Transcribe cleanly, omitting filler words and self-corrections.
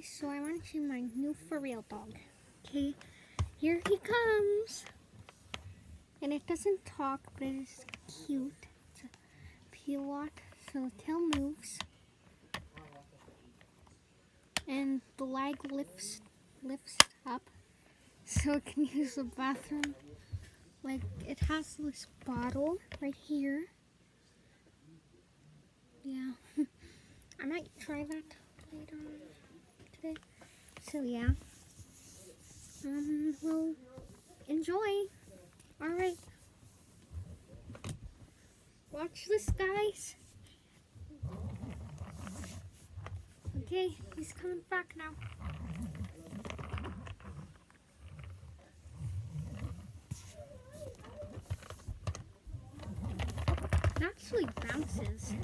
guys, so I want to show you my new for real dog. Okay, here he comes. And it doesn't talk, but it is cute. It's a Pilot, so the tail moves. And the leg lifts up, so it can use the bathroom. Like, it has this bottle right here. Yeah, I might try that later on today. So yeah, well, enjoy. All right, watch this, guys. Okay, he's coming back now. It actually bounces.